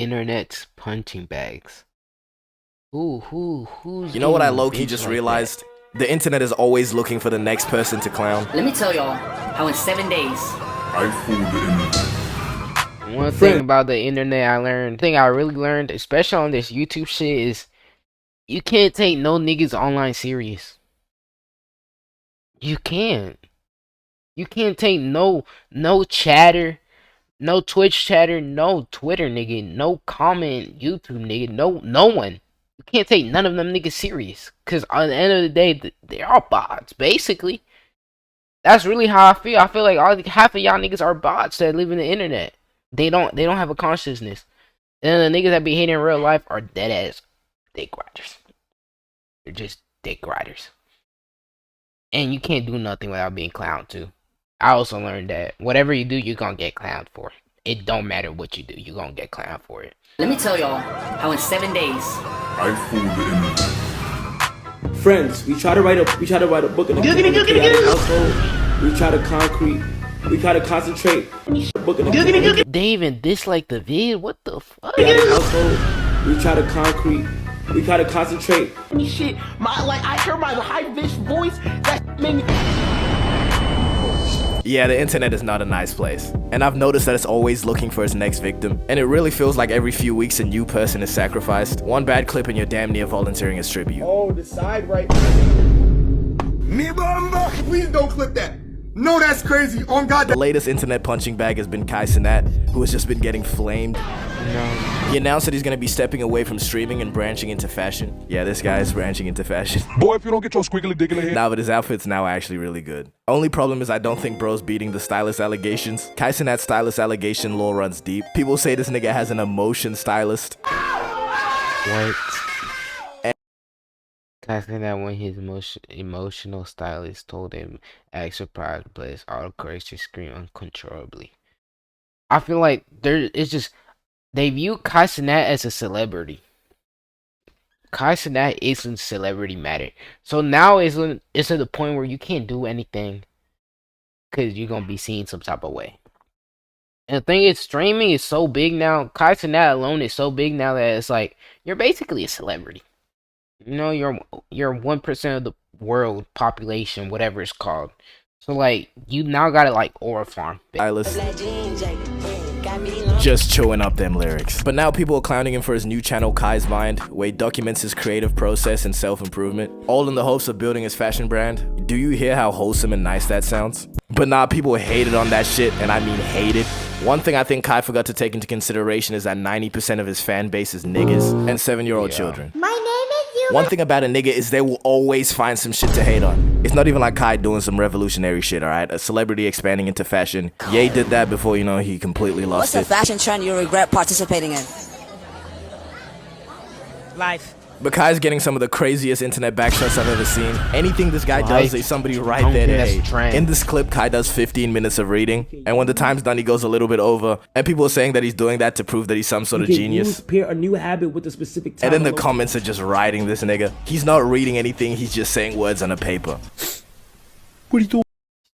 Internet's punching bags. Who's You know what I getting low-key bitched just like realized? The internet is always looking for the next person to clown. Let me tell y'all how in 7 days I fooled the internet. that? One thing about the internet I learned, thing I really learned, especially on this YouTube shit, is you can't take no niggas online serious. You can't. You can't take no chatter, no Twitch chatter, no Twitter nigga, no comment YouTube nigga, no one. You can't take none of them niggas serious. Cause at the end of the day, they're all bots, basically. That's really how I feel. I feel like half of y'all niggas are bots that live in the internet. They don't have a consciousness. And the niggas that be hating in real life are dead ass dick riders. They're just dick riders. And you can't do nothing without being clowned too. I also learned that whatever you do, you're gonna get clowned for. It don't matter what you do, you're gonna get clowned for it. let me tell y'all how in 7 days I fooled the internet. Friends, we try to write a book in the chaotic household. We try to concentrate. Book in the They even dislike the vid. What the fuck? chaotic household. We try to concentrate. Shit, I heard my high-pitched voice. That made me. Yeah, the internet is not a nice place. And I've noticed that it's always looking for its next victim. And it really feels like every few weeks a new person is sacrificed. One bad clip and you're damn near volunteering as tribute. Oh, the side right. Please don't clip that. No, that's crazy. On God. The latest internet punching bag has been Cenat, who has just been getting flamed. No. He announced that he's gonna be stepping away from streaming and branching into fashion. Yeah, this guy is branching into fashion. Boy, if you don't get your squiggly diggly head. Nah, but his outfit's now actually really good. Only problem is I don't think bro's beating the stylist allegations. Cenat's stylist allegation lore runs deep. People say this nigga has an emotion stylist. What? I think that when his emotional stylist told him act surprised, but his autocorrect just scream uncontrollably. I feel like it's just they view Cenat as a celebrity. Cenat isn't celebrity matter. So now it's at the point where you can't do anything because you're gonna be seen some type of way. And the thing is, streaming is so big now. Cenat alone is so big now that it's like you're basically a celebrity. You know, you're 1% of the world population, whatever it's called. So like, you now gotta like aura farm. Stylist. Just chewing up them lyrics. But now people are clowning him for his new channel Kai's Mind, where he documents his creative process and self-improvement, all in the hopes of building his fashion brand. Do you hear how wholesome and nice that sounds? But nah, people hated on that shit, and I mean hated. One thing I think Kai forgot to take into consideration is that 90% of his fan base is niggas and 7-year-old children. My name is YOOOO. One thing about a nigga is they will always find some shit to hate on. It's not even like Kai doing some revolutionary shit, alright? A celebrity expanding into fashion. Ye did that before, you know, he completely lost What's a fashion trend you regret participating in? Life. But Kai's getting some of the craziest internet backshots I've ever seen. Anything this guy does, there's somebody right there to hate. In this clip, Kai does 15 minutes of reading, and when the time's done, he goes a little bit over, and people are saying that he's doing that to prove that he's some sort of genius. Pair a new habit with a specific time. And then the comments are just riding this nigga. He's not reading anything, he's just saying words on a paper. What are you doing?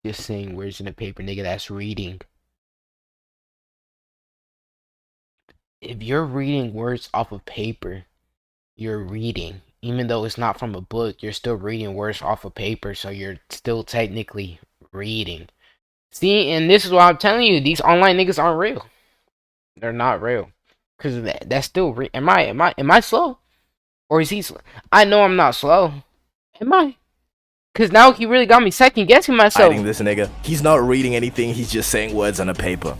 Just saying words in a paper, nigga. That's reading. If you're reading words off of paper, you're reading. Even though it's not from a book, you're still reading words off of paper, so you're still technically reading. See, and this is what I'm telling you, these online niggas aren't real. They're not real. Cause that's still am I slow? Or is he slow? I know I'm not slow. Am I? Cause now he really got me second guessing myself. Hiding this nigga. He's not reading anything, he's just saying words on a paper.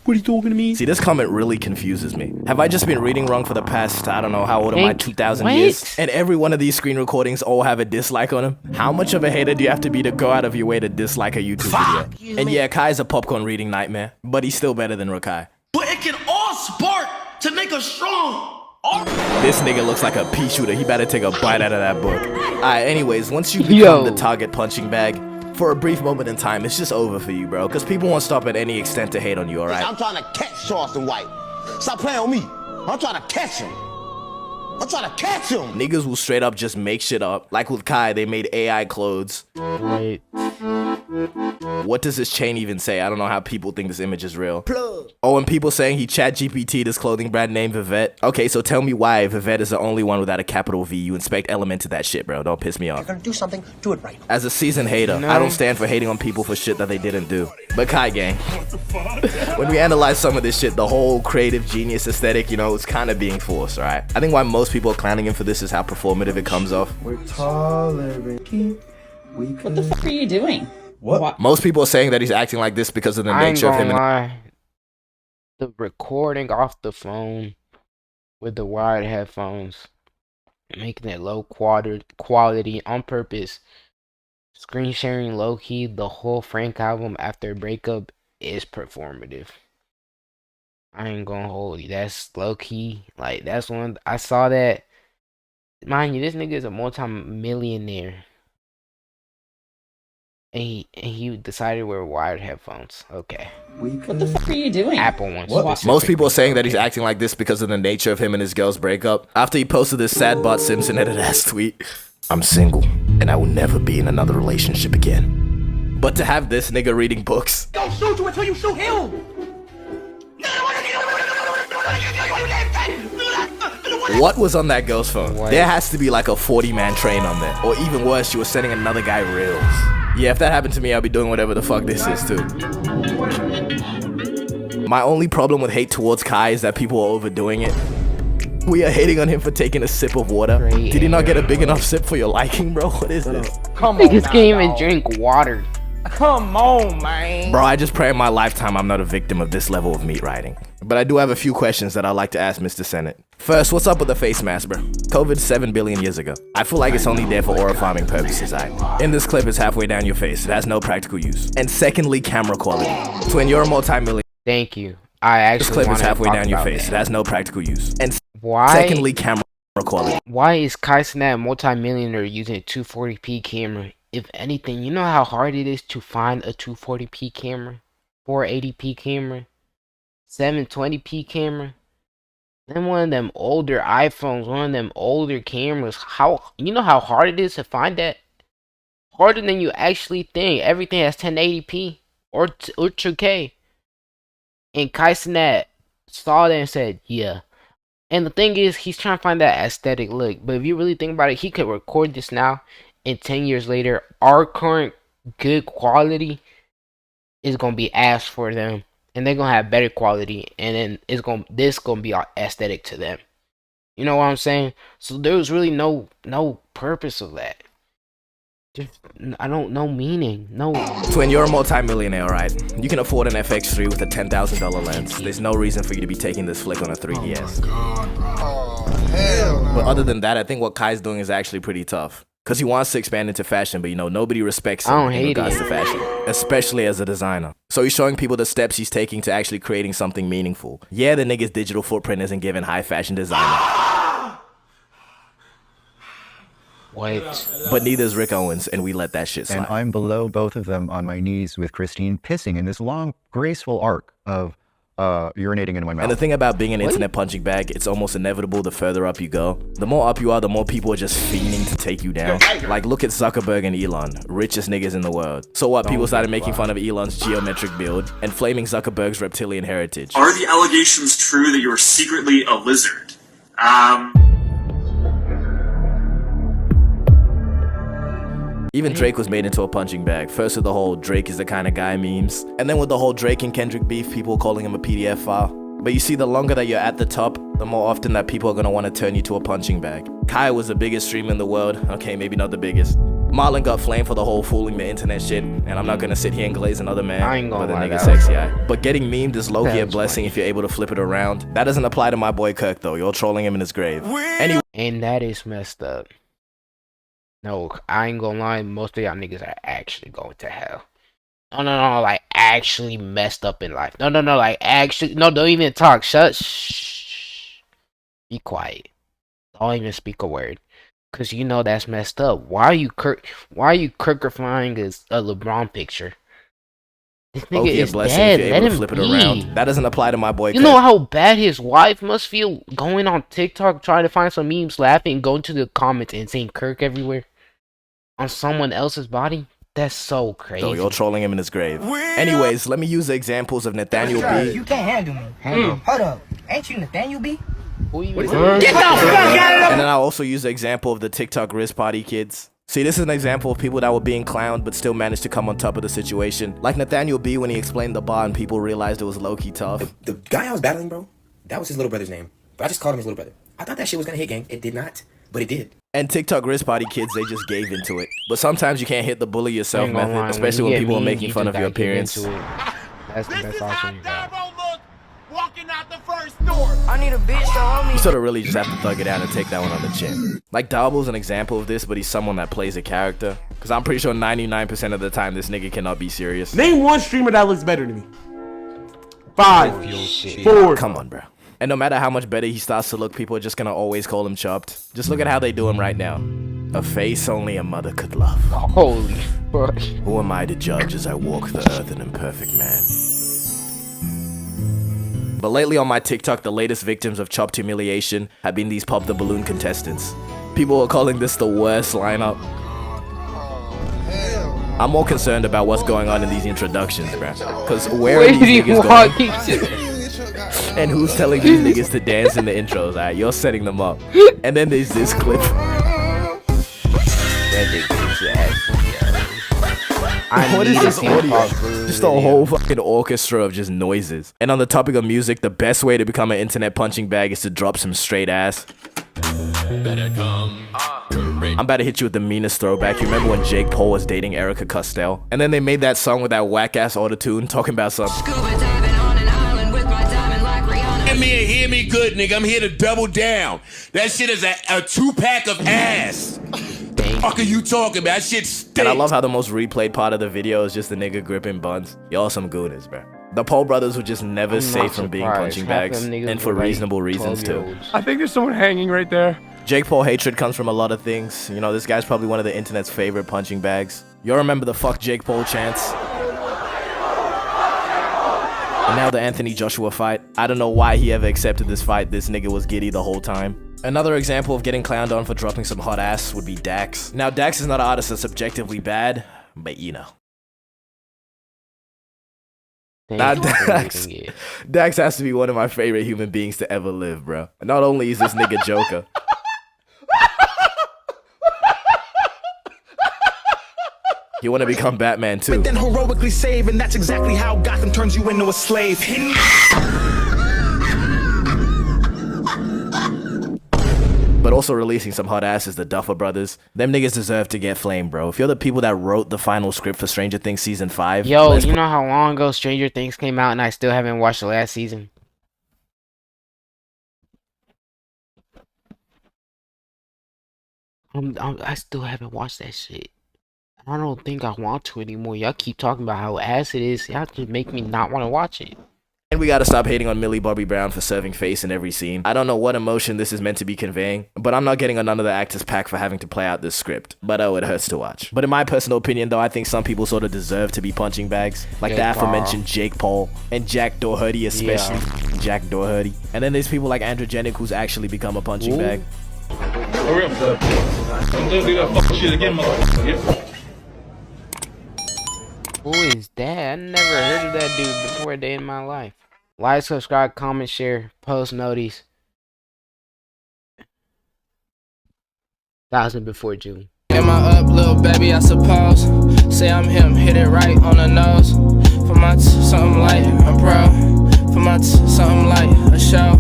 What are you talking to me? See, this comment really confuses me. Have I just been reading wrong for the past, I don't know, how old am I, 2,000 years? And every one of these screen recordings all have a dislike on them? How much of a hater do you have to be to go out of your way to dislike a YouTube video? And yeah, Kai's a popcorn reading nightmare, but he's still better than Rakai. But it can all spark to make us strong. This nigga looks like a pea shooter. He better take a bite out of that book. Alright, anyways, once you become the target punching bag, for a brief moment in time, it's just over for you, bro. Because people won't stop at any extent to hate on you, alright? I'm trying to catch Charleston White. Stop playing on me. I'm trying to catch him. I'm trying to catch him. Niggas will straight up just make shit up. Like with Kai, they made AI clothes. Wait. What does this chain even say? I don't know how people think this image is real. Oh, and people saying he chat GPT'd his clothing brand name Vivette. Okay, so tell me why Vivette is the only one without a capital V. You inspect element to that shit, bro. Don't piss me off. You're gonna do something, do it right. As a seasoned hater, I don't stand for hating on people for shit that they didn't do. But Kai gang, when we analyze some of this shit, the whole creative genius aesthetic, you know, it's kind of being forced, alright? I think why most people are clowning him for this is how performative it comes off. We're taller, Ricky. What the fuck are you doing? What? Most people are saying that he's acting like this because of the I ain't nature of him. gonna lie. The recording off the phone with the wired headphones, making it low quality on purpose. Screen sharing low key. The whole Frank album after a breakup is performative. I ain't gonna hold you. That's low key. Like that's one I saw that. Mind you, this nigga is a multi-millionaire. And he decided to wear wired headphones. Okay. What the fuck are you doing? Apple ones. Most people are saying that he's acting like this because of the nature of him and his girl's breakup. After he posted this sad Bart Simpson edited ass tweet, "I'm single and I will never be in another relationship again." But to have this nigga reading books. Don't shoot you until you shoot him. What was on that girl's phone? What? There has to be like a 40-man train on there. Or even worse, she was sending another guy reels. Yeah, if that happened to me, I'll be doing whatever the fuck this is too. My only problem with hate towards Kai is that people are overdoing it. We are hating on him for taking a sip of water. Great. Did he not get a big enough sip for your liking, bro? What is this? Come on, Niggas can't even drink water. Come on, man. Bro, I just pray in my lifetime I'm not a victim of this level of meat riding. But I do have a few questions that I'd like to ask Mr. Cenat. First, what's up with the face mask, bro? COVID 7 billion years ago. I feel like it's only there for aura farming purposes, In this clip, it's halfway down your face. It has no practical use. And secondly, camera quality. So when you're a multi-million, Thank you. I actually this clip is wanna halfway talk down your about face. that. It has no practical use. And Why? secondly, camera quality. Why is Cenat multi-millionaire using a 240p camera? If anything, you know how hard it is to find a 240p camera, 480p camera, 720p camera. Then one of them older iPhones, one of them older cameras. You know how hard it is to find that? Harder than you actually think. Everything has 1080p or 2K. And Cenat saw that and said, yeah. And the thing is, he's trying to find that aesthetic look. But if you really think about it, he could record this now. And 10 years later, our current good quality is gonna be asked for them, and they're gonna have better quality, and then this gonna be aesthetic to them. You know what I'm saying? So there was really no purpose of that. Just I don't know meaning. No. So when you're a multi-millionaire, right? You can afford an FX3 with a $10,000 lens. There's no reason for you to be taking this flick on a 3DS. But other than that, I think what Kai's doing is actually pretty tough. Because he wants to expand into fashion, but you know, nobody respects him in regards to fashion. Especially as a designer. So he's showing people the steps he's taking to actually creating something meaningful. Yeah, the nigga's digital footprint isn't giving high fashion designer. What? But neither is Rick Owens, and we let that shit slide. And I'm below both of them on my knees with Christine pissing in this long, graceful arc of urinating into my mouth. And the thing about being an internet punching bag, it's almost inevitable the further up you go. The more up you are, the more people are just fiending to take you down. Like, look at Zuckerberg and Elon, richest niggas in the world. So what, people started making fun of Elon's geometric build and flaming Zuckerberg's reptilian heritage. Are the allegations true that you're secretly a lizard? Even Drake was made into a punching bag. First with the whole Drake is the kind of guy memes. And then with the whole Drake and Kendrick beef, people calling him a PDF file. But you see, the longer that you're at the top, the more often that people are going to want to turn you to a punching bag. Kai was the biggest streamer in the world. Okay, maybe not the biggest. Marlon got flamed for the whole fooling the internet shit. And I'm not going to sit here and glaze another man. I ain't gonna but the lie, nigga that sexy, was But getting memed is low-key a That's blessing funny. if you're able to flip it around. That doesn't apply to my boy Kirk, though. You're trolling him in his grave. Anyway. And that is messed up. No, I ain't gonna lie, most of y'all niggas are actually going to hell. No, like actually messed up in life. No, like actually, no, don't even talk. Shh. Be quiet. Don't even speak a word. Cause you know that's messed up. Why are you Kirkifying a LeBron picture? This nigga Okay, a is blessing dead. if you're Let able to him flip it be. around. That doesn't apply to my boy You Kirk. know how bad his wife must feel going on TikTok trying to find some memes, laughing, going to the comments and saying Kirk everywhere on someone else's body? That's so crazy. So you're trolling him in his grave. Anyways, let me use the examples of Nathaniel B. You can't handle me. Hold up. Ain't you Nathaniel B? Get the fuck out of here! And then I'll also use the example of the TikTok wrist party kids. See, this is an example of people that were being clowned but still managed to come on top of the situation. Like Nathaniel B when he explained the bar and people realized it was low-key tough. The guy I was battling, bro, that was his little brother's name. But I just called him his little brother. I thought that shit was gonna hit, gang. It did not, but it did. And TikTok wrist party kids, they just gave into it. But sometimes you can't hit the bully yourself method, especially when people are making fun of your appearance. That's the best option you got. Walking out the first door. I need a bitch to hold me. You sort of really just have to thug it out and take that one on the chin. Like Dabo's an example of this, but he's someone that plays a character. Because I'm pretty sure 99% of the time this nigga cannot be serious. Name one streamer that looks better than me. 5, 4. Come on, bro. And no matter how much better he starts to look, people are just gonna always call him chopped. Just look at how they do him right now. A face only a mother could love. Holy fuck. Who am I to judge as I walk the earth an imperfect man? But lately on my TikTok, the latest victims of chopped humiliation have been these pop the balloon contestants. People are calling this the worst lineup. I'm more concerned about what's going on in these introductions, bruh. Cause where are these niggas going? And who's telling these niggas to dance in the intros? Alright, you're setting them up. And then there's this clip. What is this audio? Just a whole fucking orchestra of just noises. And on the topic of music, the best way to become an internet punching bag is to drop some straight ass. I'm about to hit you with the meanest throwback. You remember when Jake Paul was dating Erica Costello? And then they made that song with that whack ass autotune talking about some Hear me good, nigga. I'm here to double down. That shit is a 2-pack of ass. Fuck are you talking about? That shit stinks. And I love how the most replayed part of the video is just the nigga gripping buns. Y'all some gooners, bro. The Paul brothers were just never safe from being punching bags, and for reasonable reasons too. I think there's someone hanging right there. Jake Paul hatred comes from a lot of things. You know, this guy's probably one of the internet's favorite punching bags. Y'all remember the fuck Jake Paul chants? And now the Anthony Joshua fight. I don't know why he ever accepted this fight. This nigga was giddy the whole time. Another example of getting clowned on for dropping some hot ass would be Dax. Now Dax is not an artist that's objectively bad, but you know. Now Dax has to be one of my favorite human beings to ever live, bro. Not only is this nigga Joker. You want to become Batman too. But then heroically save, and that's exactly how Gotham turns you into a slave. But also releasing some hot asses, the Duffer Brothers. Them niggas deserve to get flamed, bro. If you're the people that wrote the final script for Stranger Things Season 5... Yo, you know how long ago Stranger Things came out and I still haven't watched the last season? I still haven't watched that shit. I don't think I want to anymore. Y'all keep talking about how ass it is. Y'all just make me not want to watch it. And we gotta stop hating on Millie Bobby Brown for serving face in every scene. I don't know what emotion this is meant to be conveying, but I'm not getting on none of the actors' pack for having to play out this script. But oh, it hurts to watch. But in my personal opinion though, I think some people sort of deserve to be punching bags. Like the aforementioned Jake Paul, and Jack Doherty especially. Yeah. Jack Doherty. And then there's people like Androgenic who's actually become a punching bag. For real, don't do that fucking shit again, motherfucker. Who is that? I never heard of that dude before a day in my life. Like, subscribe, comment, share, post notice. 1,000 before June. Am I up, little baby, I suppose? Say I'm him, hit it right on the nose. For my something like a pro. For my something like a show.